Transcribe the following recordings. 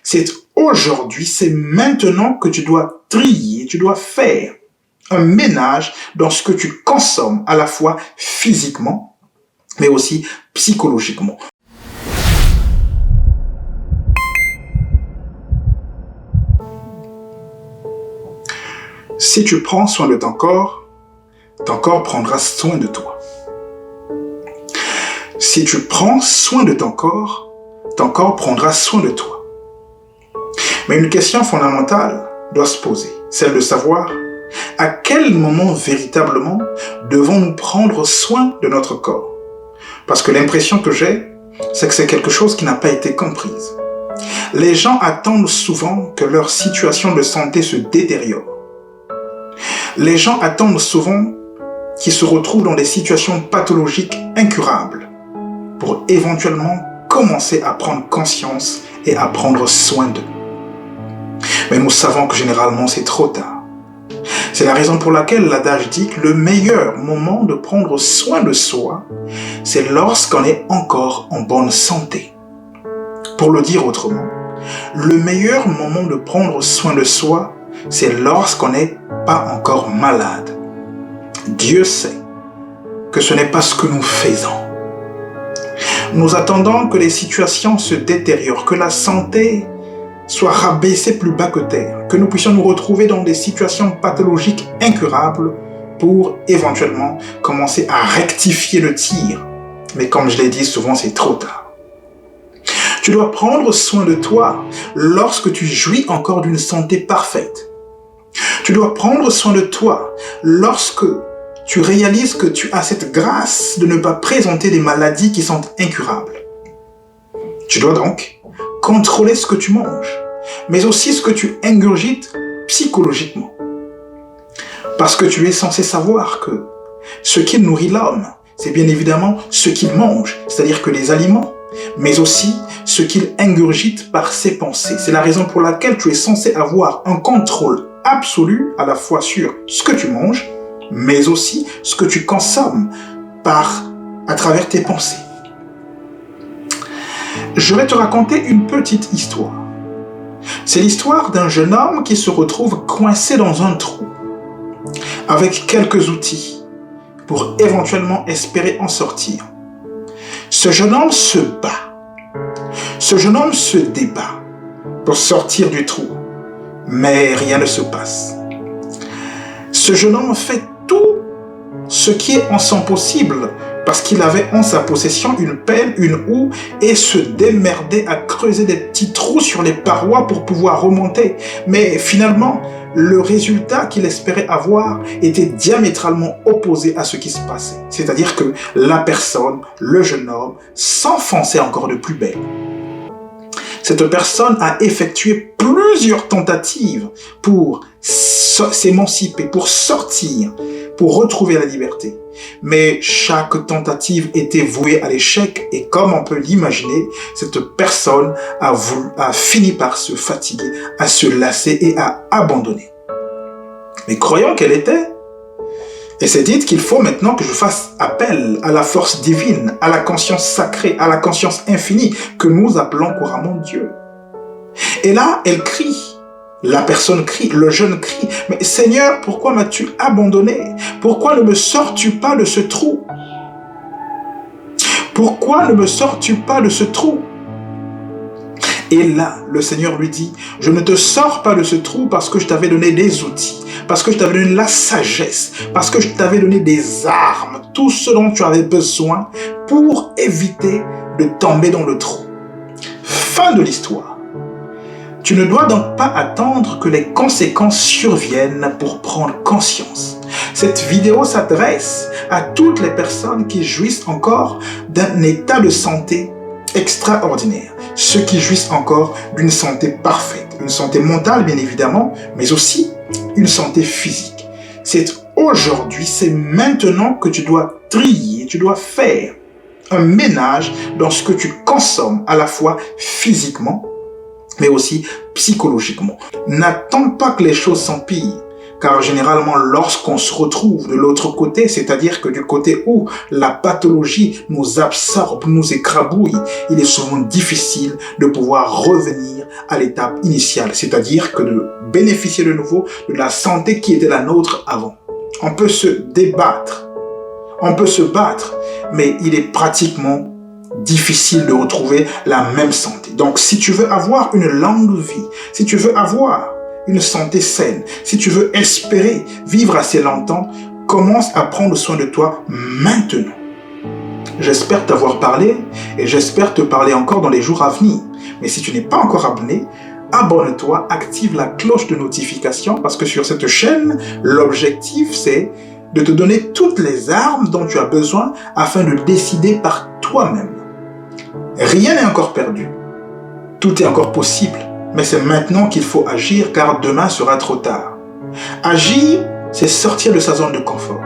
C'est aujourd'hui, c'est maintenant que tu dois trier, tu dois faire un ménage dans ce que tu consommes, à la fois physiquement, mais aussi psychologiquement. Si tu prends soin de ton corps prendra soin de toi. Si tu prends soin de ton corps prendra soin de toi. Mais une question fondamentale doit se poser, celle de savoir à quel moment véritablement devons-nous prendre soin de notre corps? Parce que l'impression que j'ai, c'est que c'est quelque chose qui n'a pas été comprise. Les gens attendent souvent que leur situation de santé se détériore. Les gens attendent souvent qu'ils se retrouvent dans des situations pathologiques incurables pour éventuellement commencer à prendre conscience et à prendre soin d'eux. Mais nous savons que généralement c'est trop tard. C'est la raison pour laquelle l'adage dit que le meilleur moment de prendre soin de soi, c'est lorsqu'on est encore en bonne santé. Pour le dire autrement, le meilleur moment de prendre soin de soi, c'est lorsqu'on n'est pas encore malade. Dieu sait que ce n'est pas ce que nous faisons. Nous attendons que les situations se détériorent, que la santé soit rabaissée plus bas que terre, que nous puissions nous retrouver dans des situations pathologiques incurables pour éventuellement commencer à rectifier le tir. Mais comme je l'ai dit, souvent c'est trop tard. Tu dois prendre soin de toi lorsque tu jouis encore d'une santé parfaite. Tu dois prendre soin de toi lorsque tu réalises que tu as cette grâce de ne pas présenter des maladies qui sont incurables. Tu dois donc contrôler ce que tu manges, mais aussi ce que tu ingurgites psychologiquement. Parce que tu es censé savoir que ce qui nourrit l'homme, c'est bien évidemment ce qu'il mange, c'est-à-dire que les aliments, mais aussi ce qu'il ingurgite par ses pensées. C'est la raison pour laquelle tu es censé avoir un contrôle absolu à la fois sur ce que tu manges, mais aussi ce que tu consommes à travers tes pensées. Je vais te raconter une petite histoire. C'est l'histoire d'un jeune homme qui se retrouve coincé dans un trou, avec quelques outils pour éventuellement espérer en sortir. Ce jeune homme se bat. Ce jeune homme se débat pour sortir du trou, mais rien ne se passe. Ce jeune homme fait tout ce qui est en son possible parce qu'il avait en sa possession une pelle, une houe et se démerdait à creuser des petits trous sur les parois pour pouvoir remonter. Mais finalement, le résultat qu'il espérait avoir était diamétralement opposé à ce qui se passait. C'est-à-dire que la personne, le jeune homme, s'enfonçait encore de plus belle. Cette personne a effectué plusieurs tentatives pour s'émanciper, pour sortir, pour retrouver la liberté. Mais chaque tentative était vouée à l'échec et comme on peut l'imaginer, cette personne a fini par se fatiguer, à se lasser et à abandonner. Mais croyant qu'elle était, elle s'est dit qu'il faut maintenant que je fasse appel à la force divine, à la conscience sacrée, à la conscience infinie que nous appelons couramment Dieu. Et là, elle crie. La personne crie, le jeune crie. Mais Seigneur, pourquoi m'as-tu abandonné? Pourquoi ne me sors-tu pas de ce trou? Pourquoi ne me sors-tu pas de ce trou? Et là, le Seigneur lui dit, je ne te sors pas de ce trou parce que je t'avais donné des outils, parce que je t'avais donné la sagesse, parce que je t'avais donné des armes, tout ce dont tu avais besoin pour éviter de tomber dans le trou. Fin de l'histoire. Tu ne dois donc pas attendre que les conséquences surviennent pour prendre conscience. Cette vidéo s'adresse à toutes les personnes qui jouissent encore d'un état de santé extraordinaire. Ceux qui jouissent encore d'une santé parfaite. Une santé mentale, bien évidemment, mais aussi une santé physique. C'est aujourd'hui, c'est maintenant que tu dois trier, tu dois faire un ménage dans ce que tu consommes, à la fois physiquement, mais aussi psychologiquement. N'attends pas que les choses s'empirent, Car généralement, lorsqu'on se retrouve de l'autre côté, c'est-à-dire que du côté où la pathologie nous absorbe, nous écrabouille, il est souvent difficile de pouvoir revenir à l'étape initiale, c'est-à-dire que de bénéficier de nouveau de la santé qui était la nôtre avant. On peut se débattre, on peut se battre, mais il est pratiquement difficile de retrouver la même santé. Donc, si tu veux avoir une longue vie, si tu veux avoir une santé saine, si tu veux espérer vivre assez longtemps, commence à prendre soin de toi maintenant. J'espère t'avoir parlé et j'espère te parler encore dans les jours à venir. Mais si tu n'es pas encore abonné, abonne-toi, active la cloche de notification parce que sur cette chaîne, l'objectif c'est de te donner toutes les armes dont tu as besoin afin de décider par toi-même. Rien n'est encore perdu. Tout est encore possible. Mais c'est maintenant qu'il faut agir car demain sera trop tard. Agir, c'est sortir de sa zone de confort.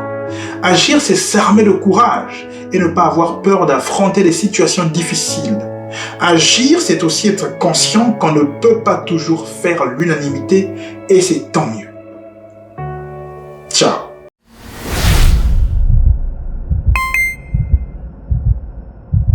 Agir, c'est s'armer de courage et ne pas avoir peur d'affronter les situations difficiles. Agir, c'est aussi être conscient qu'on ne peut pas toujours faire l'unanimité et c'est tant mieux. Ciao.